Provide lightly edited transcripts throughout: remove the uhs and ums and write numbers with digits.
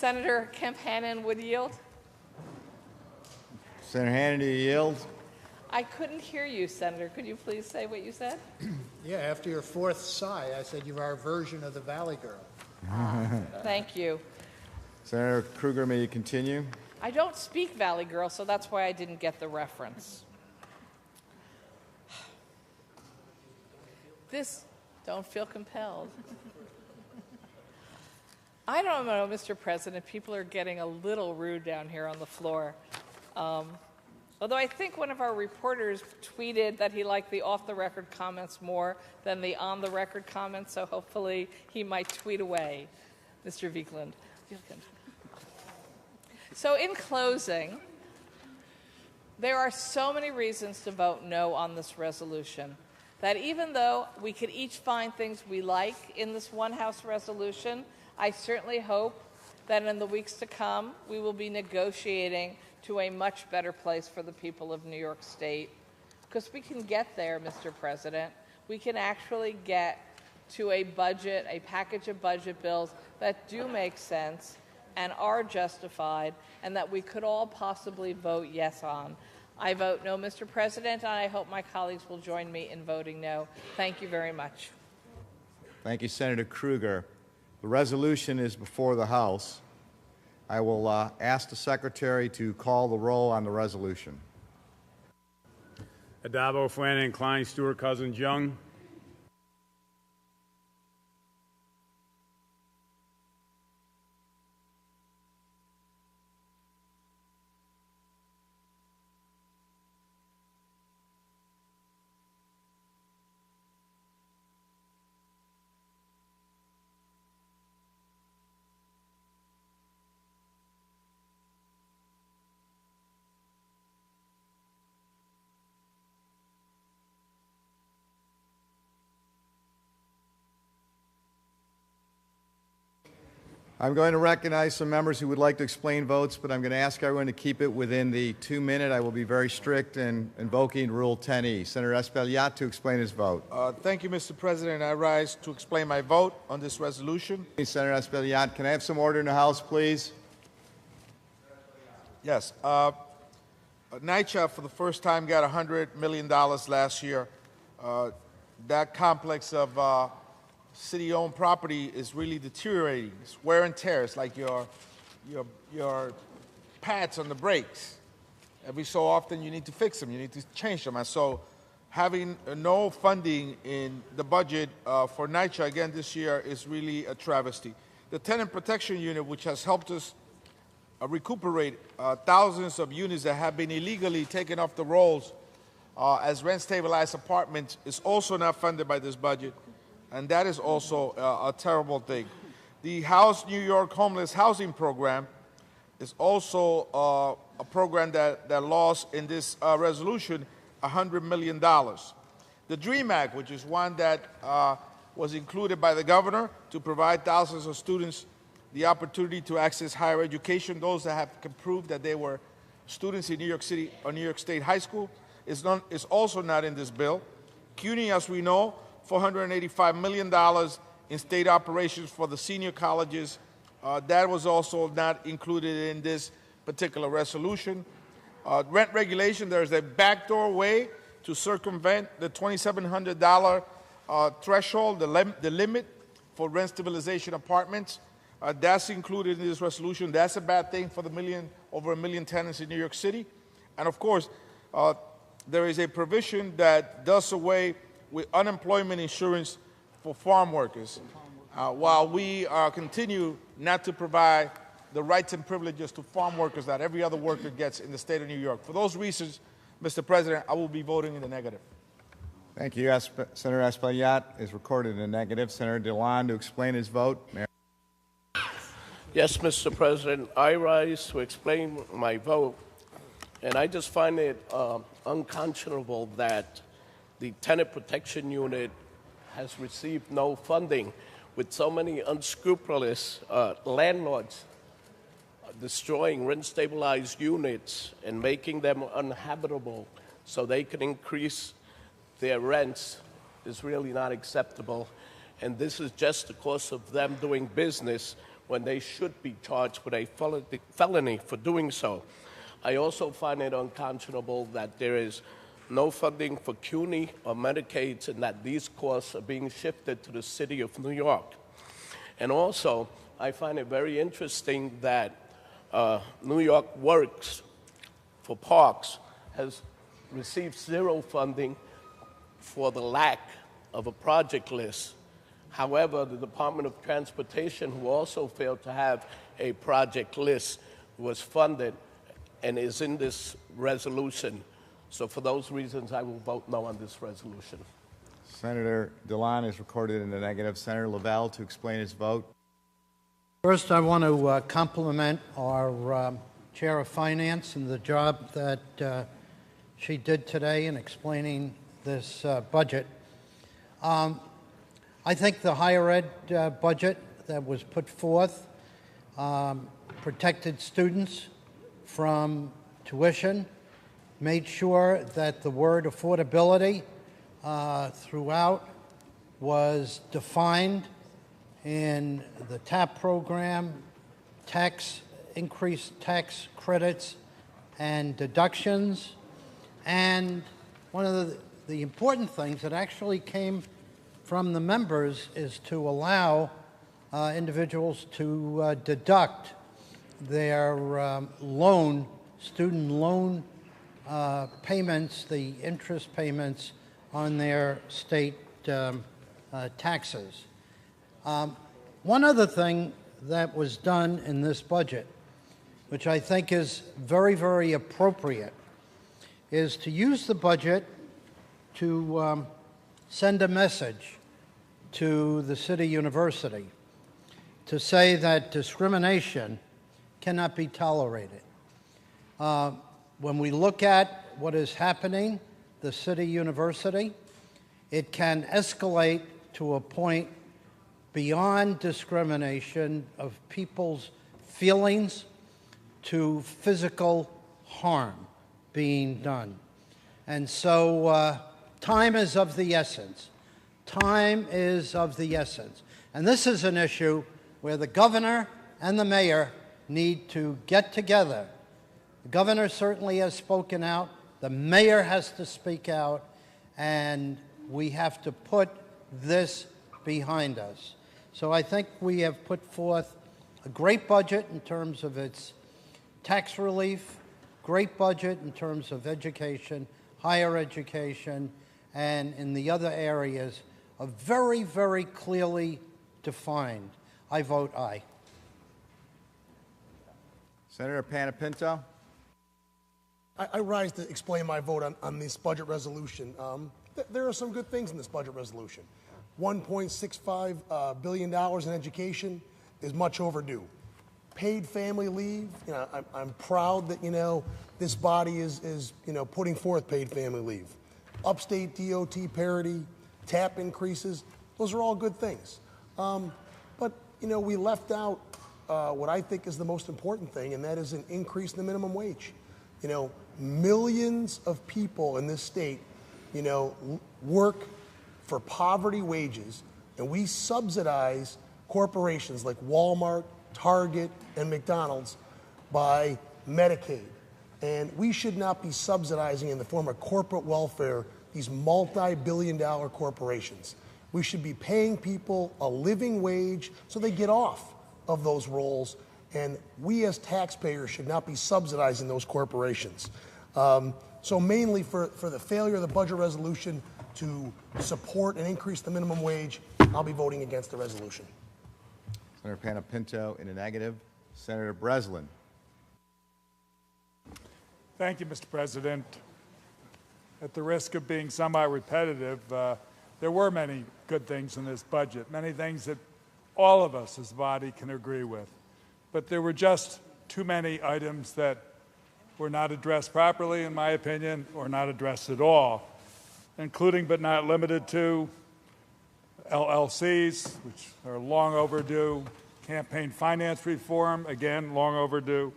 Senator Kemp Hannan would yield. Senator Hannan, do you yield? I couldn't hear you, Senator. Could you please say what you said? Yeah, after your fourth sigh, I said you are our version of the Valley Girl. Thank you. Senator Krueger, may you continue? I don't speak Valley Girl, so that's why I didn't get the reference. Don't feel compelled. I don't know, Mr. President. People are getting a little rude down here on the floor. Although I think one of our reporters tweeted that he liked the off-the-record comments more than the on-the-record comments, so hopefully he might tweet away, Mr. Wiegand. So in closing, there are so many reasons to vote no on this resolution that even though we could each find things we like in this one House resolution, I certainly hope that in the weeks to come we will be negotiating to a much better place for the people of New York State. Because we can get there, Mr. President. We can actually get to a budget, a package of budget bills that do make sense and are justified and that we could all possibly vote yes on. I vote no, Mr. President, and I hope my colleagues will join me in voting no. Thank you very much. Thank you, Senator Krueger. The resolution is before the House. I will ask the Secretary to call the roll on the resolution. Adabo, Flanagan, Klein, Stewart, Cousins, Young. I'm going to recognize some members who would like to explain votes, but I'm going to ask everyone to keep it within the 2-minute. I will be very strict in invoking Rule 10E. Senator Espaillat to explain his vote. Thank you, Mr. President. I rise to explain my vote on this resolution. Senator Espaillat, can I have some order in the House, please? Yes. NYCHA, for the first time, got $100 million last year. That complex of city-owned property is really deteriorating. It's wear and tear. It's like your pads on the brakes. Every so often you need to fix them. You need to change them. And so having no funding in the budget for NYCHA again this year is really a travesty. The Tenant Protection Unit, which has helped us recuperate thousands of units that have been illegally taken off the rolls as rent-stabilized apartments, is also not funded by this budget. And that is also a terrible thing. The House New York Homeless Housing Program is also a program that lost in this resolution $100 million. The DREAM Act, which is one that was included by the governor to provide thousands of students the opportunity to access higher education, those that have can prove that they were students in New York City or New York State High School, is also not in this bill. CUNY, as we know, $485 million in state operations for the senior colleges. That was also not included in this particular resolution. Rent regulation, there's a backdoor way to circumvent the $2,700 threshold, the limit for rent stabilization apartments. That's included in this resolution. That's a bad thing for the over a million tenants in New York City. And of course, there is a provision that does away with unemployment insurance for farm workers, while we continue not to provide the rights and privileges to farm workers that every other worker gets in the state of New York. For those reasons, Mr. President, I will be voting in the negative. Thank you. Senator Espaillat is recorded in the negative. Senator DeLon to explain his vote. Yes, Mr. President, I rise to explain my vote, and I just find it unconscionable that the Tenant Protection Unit has received no funding, with so many unscrupulous landlords destroying rent-stabilized units and making them uninhabitable so they can increase their rents is really not acceptable. And this is just the cost of them doing business when they should be charged with a felony for doing so. I also find it unconscionable that there is no funding for CUNY or Medicaid, and that these costs are being shifted to the city of New York. And also, I find it very interesting that New York Works for Parks has received zero funding for the lack of a project list. However, the Department of Transportation, who also failed to have a project list, was funded and is in this resolution. So for those reasons, I will vote no on this resolution. Senator Dilan is recorded in the negative. Senator Lavelle to explain his vote. First, I want to compliment our Chair of Finance and the job that she did today in explaining this budget. I think the higher ed budget that was put forth protected students from tuition, made sure that the word affordability throughout was defined in the TAP program, increased tax credits and deductions. And one of the important things that actually came from the members is to allow individuals to deduct their student loan payments, the interest payments on their state taxes. One other thing that was done in this budget, which I think is very, very appropriate, is to use the budget to send a message to the City University to say that discrimination cannot be tolerated. When we look at what is happening, the City University, it can escalate to a point beyond discrimination of people's feelings to physical harm being done. And so time is of the essence. Time is of the essence. And this is an issue where the governor and the mayor need to get together. The governor certainly has spoken out. The mayor has to speak out. And we have to put this behind us. So I think we have put forth a great budget in terms of its tax relief, great budget in terms of education, higher education, and in the other areas are very, very clearly defined. I vote aye. Senator Panapinto. I rise to explain my vote on this budget resolution. There are some good things in this budget resolution. $1.65 billion in education is much overdue. Paid family leave, I'm proud that, this body is putting forth paid family leave. Upstate DOT parity, TAP increases, those are all good things. But, we left out what I think is the most important thing, and that is an increase in the minimum wage. Millions of people in this state, work for poverty wages, and we subsidize corporations like Walmart, Target, and McDonald's by Medicaid. And we should not be subsidizing in the form of corporate welfare these multi-billion-dollar corporations. We should be paying people a living wage so they get off of those rolls, and we as taxpayers should not be subsidizing those corporations. So mainly for the failure of the budget resolution to support and increase the minimum wage, I'll be voting against the resolution. Senator Panapinto in the negative. Senator Breslin. Thank you, Mr. President. At the risk of being somewhat repetitive, there were many good things in this budget, many things that all of us as a body can agree with. But there were just too many items that were not addressed properly, in my opinion, or not addressed at all, including but not limited to LLCs, which are long overdue, campaign finance reform, again, long overdue,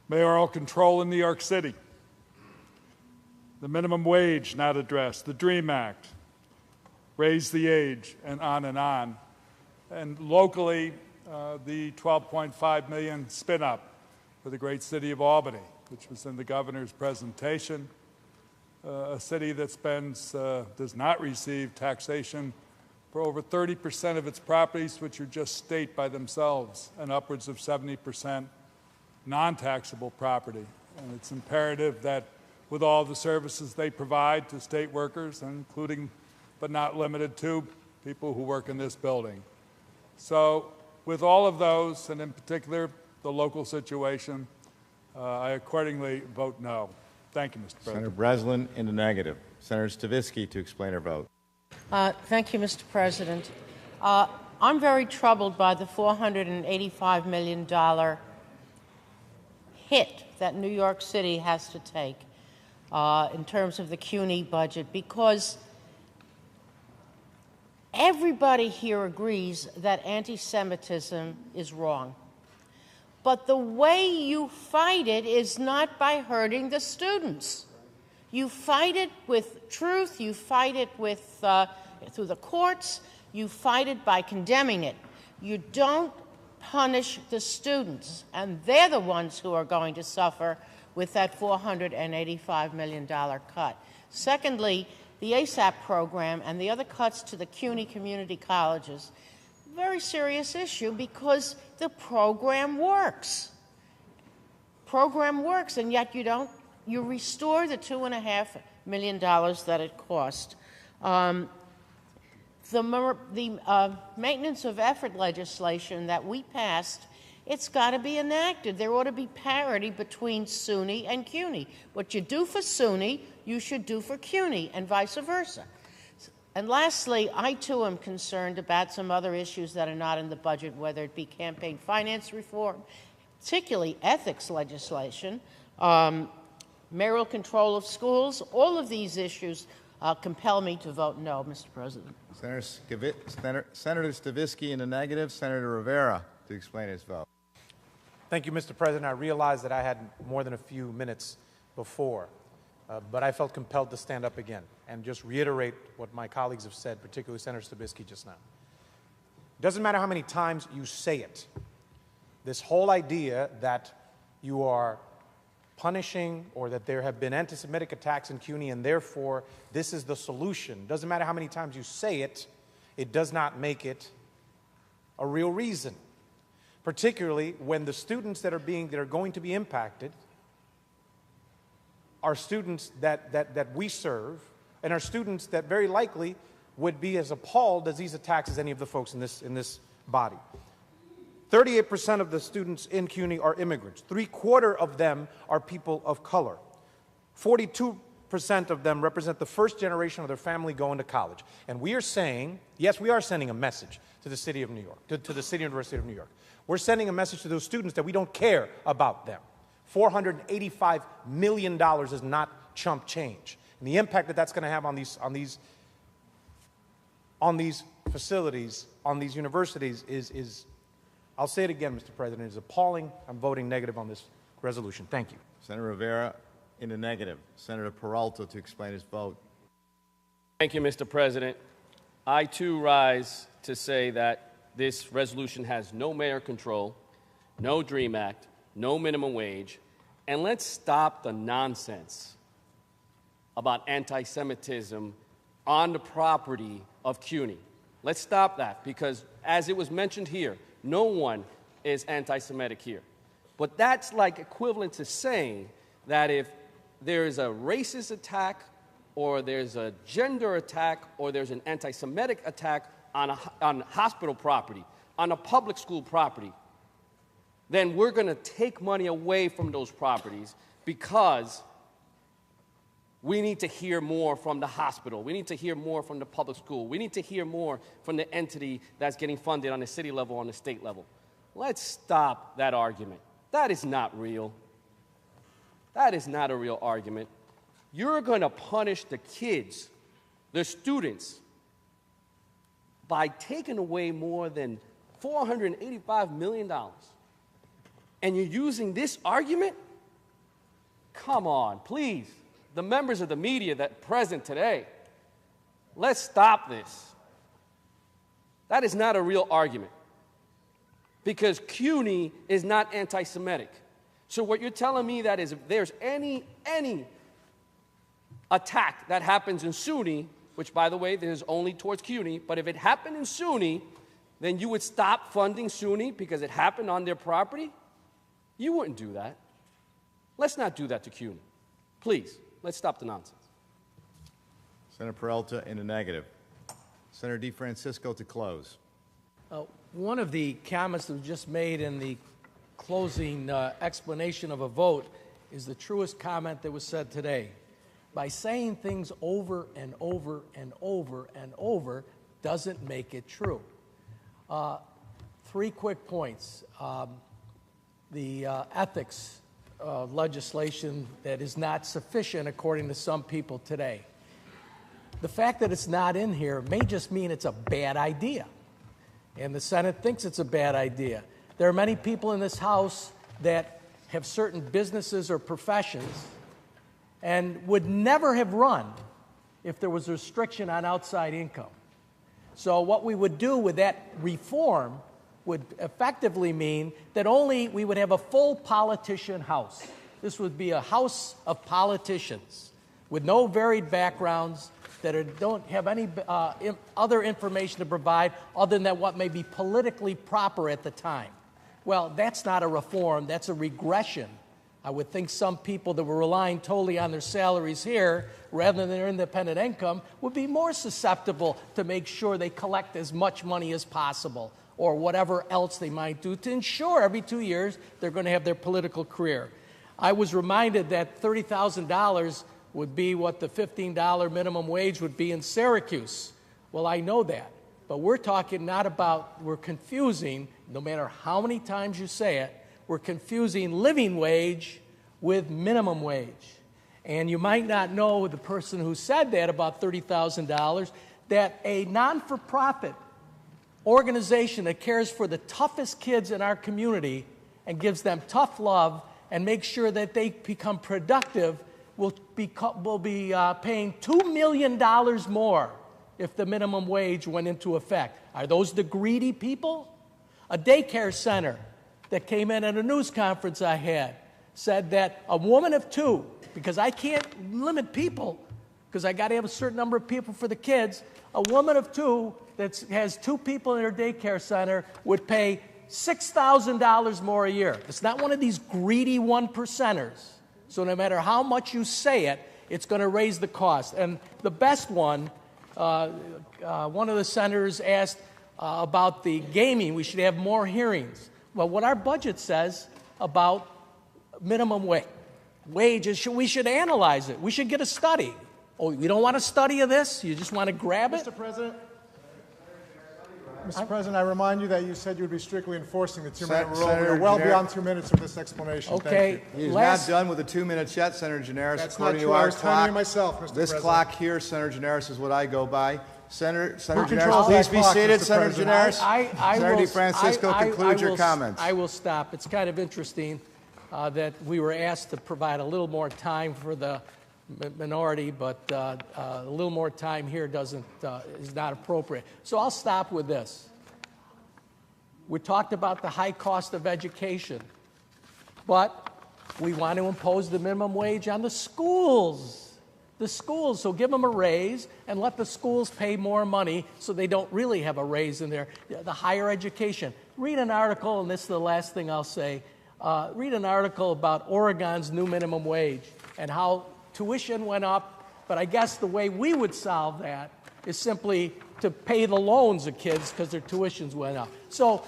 mayoral control in New York City, the minimum wage not addressed, the DREAM Act, raise the age, and on and on. And locally, the $12.5 million spin-up for the great city of Albany, which was in the governor's presentation, a city that does not receive taxation for over 30% of its properties, which are just state by themselves, and upwards of 70% non-taxable property. And it's imperative that with all the services they provide to state workers, including but not limited to people who work in this building. So with all of those, and in particular the local situation, I accordingly vote no. Thank you, Mr. President. Senator Breslin in the negative. Senator Stavisky to explain her vote. Thank you, Mr. President. I'm very troubled by the $485 million hit that New York City has to take in terms of the CUNY budget, because everybody here agrees that anti-Semitism is wrong. But the way you fight it is not by hurting the students. You fight it with truth, you fight it with through the courts, you fight it by condemning it. You don't punish the students, and they're the ones who are going to suffer with that $485 million cut. Secondly, the ASAP program and the other cuts to the CUNY community colleges, very serious issue, because the program works. Program works, and yet you restore the $2.5 million that it cost. The maintenance of effort legislation that we passed, it's got to be enacted. There ought to be parity between SUNY and CUNY. What you do for SUNY, you should do for CUNY, and vice versa. And lastly, I too am concerned about some other issues that are not in the budget, whether it be campaign finance reform, particularly ethics legislation, mayoral control of schools. All of these issues compel me to vote no, Mr. President. Senator Stavisky in the negative. Senator Rivera to explain his vote. Thank you, Mr. President. I realized that I had more than a few minutes before, but I felt compelled to stand up again and just reiterate what my colleagues have said, particularly Senator Stavisky just now. It doesn't matter how many times you say it. This whole idea that you are punishing or that there have been anti-Semitic attacks in CUNY and therefore this is the solution. Doesn't matter how many times you say it, it does not make it a real reason. Particularly when the students that are going to be impacted are students that we serve, and are students that very likely would be as appalled as these attacks as any of the folks in this body. 38% of the students in CUNY are immigrants. 3/4 of them are people of color. 42% of them represent the first generation of their family going to college. And we are saying, yes, we are sending a message to the city of New York, to the City University of New York. We're sending a message to those students that we don't care about them. $485 million is not chump change. And the impact that that's going to have on these facilities, on these universities is, I'll say it again, Mr. President, is appalling. I'm voting negative on this resolution. Thank you. Senator Rivera in the negative. Senator Peralta to explain his vote. Thank you, Mr. President. I, too, rise to say that this resolution has no mayor control, no DREAM Act, no minimum wage, and let's stop the nonsense about anti-Semitism on the property of CUNY. Let's stop that, because as it was mentioned here, no one is anti-Semitic here. But that's like equivalent to saying that if there is a racist attack, or there's a gender attack, or there's an anti-Semitic attack on hospital property, on a public school property, then we're going to take money away from those properties because we need to hear more from the hospital. We need to hear more from the public school. We need to hear more from the entity that's getting funded on the city level, on the state level. Let's stop that argument. That is not real. That is not a real argument. You're going to punish the kids, the students, by taking away more than $485 million. And you're using this argument? Come on, please. The members of the media that are present today, let's stop this. That is not a real argument. Because CUNY is not anti-Semitic. So what you're telling me that is if there's any attack that happens in SUNY, which, by the way, there's only towards CUNY, but if it happened in SUNY, then you would stop funding SUNY because it happened on their property? You wouldn't do that. Let's not do that to CUNY. Please, let's stop the nonsense. Senator Peralta in the negative. Senator DeFrancisco to close. One of the comments that was just made in the closing explanation of a vote is the truest comment that was said today. By saying things over and over and over and over doesn't make it true. 3 quick points. The ethics legislation that is not sufficient according to some people today. The fact that it's not in here may just mean it's a bad idea. And the Senate thinks it's a bad idea. There are many people in this House that have certain businesses or professions and would never have run if there was a restriction on outside income. So what we would do with that reform would effectively mean that only we would have a full politician House. This would be a House of politicians with no varied backgrounds, that don't have any other information to provide other than what may be politically proper at the time. Well, that's not a reform, that's a regression. I would think some people that were relying totally on their salaries here rather than their independent income would be more susceptible to make sure they collect as much money as possible or whatever else they might do to ensure every 2 years they're going to have their political career. I was reminded that $30,000 would be what the $15 minimum wage would be in Syracuse. Well, I know that. But we're talking not about, we're confusing, no matter how many times you say it, we're confusing living wage with minimum wage. And you might not know the person who said that about $30,000, that a non-for-profit organization that cares for the toughest kids in our community and gives them tough love and makes sure that they become productive will be paying $2 million more if the minimum wage went into effect. Are those the greedy people? A daycare center that came in at a news conference I had said that a woman of 2, because I can't limit people, because I got to have a certain number of people for the kids, a woman of 2 that has 2 people in her daycare center would pay $6,000 more a year. It's not one of these greedy 1%ers. So no matter how much you say it, it's going to raise the cost. And the best one, one of the senators asked about the gaming. We should have more hearings. Well, what our budget says about minimum wage is we should analyze it. We should get a study. Oh, you don't want a study of this? You just want to grab it? Mr. President, I remind you that you said you would be strictly enforcing the 2-minute rule. We are well beyond 2 minutes of this explanation. Okay. He's not done with the 2 minutes yet, Senator Generis. That's not true. I was timing myself, Mr. This President. clock here, Senator Generis, is what I go by. Senator Generis, controls please that be clock, seated. Mr. Senator President? Generis. Senator DeFrancisco, conclude your comments. I will stop. It's kind of interesting that we were asked to provide a little more time for the minority, but a little more time here is not appropriate. So I'll stop with this. We talked about the high cost of education, but we want to impose the minimum wage on the schools. The schools, so give them a raise and let the schools pay more money so they don't really have a raise in there. The higher education. Read an article, and this is the last thing I'll say. Read an article about Oregon's new minimum wage and how tuition went up, but I guess the way we would solve that is simply to pay the loans of kids because their tuitions went up. So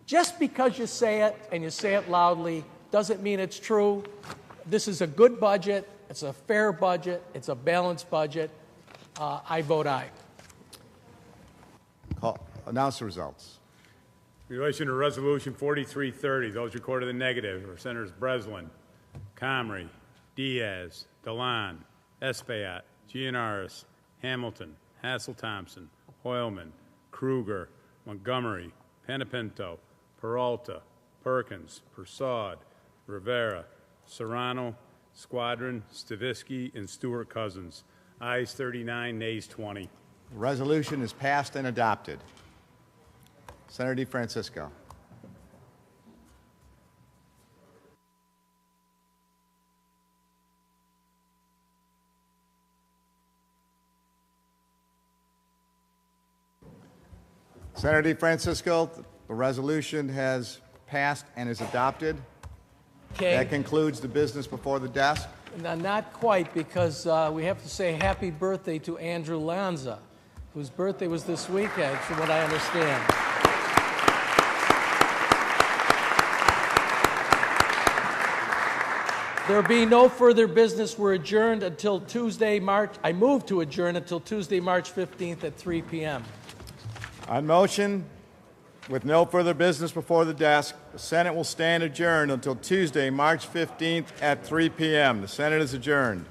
just because you say it and you say it loudly doesn't mean it's true. This is a good budget. It's a fair budget. It's a balanced budget. I vote aye. Announce the results. In relation to Resolution 4330, those recorded in the negative are Senators Breslin, Comrie, Diaz, Delan, Espaillat, Gianaris, Hamilton, Hassel-Thompson, Hoylman, Kruger, Montgomery, Panapinto, Peralta, Perkins, Persaud, Rivera, Serrano, Squadron, Stavisky, and Stewart-Cousins. Ayes 39, nays 20. The resolution is passed and adopted. Senator DeFrancisco. Senator DeFrancisco, the resolution has passed and is adopted. Okay. That concludes the business before the desk. Now, not quite, because we have to say happy birthday to Andrew Lanza, whose birthday was this weekend, from what I understand. There being no further business, we're adjourned until Tuesday, I move to adjourn until Tuesday, March 15th at 3 p.m. On motion, with no further business before the desk, the Senate will stand adjourned until Tuesday, March 15th at 3 p.m. The Senate is adjourned.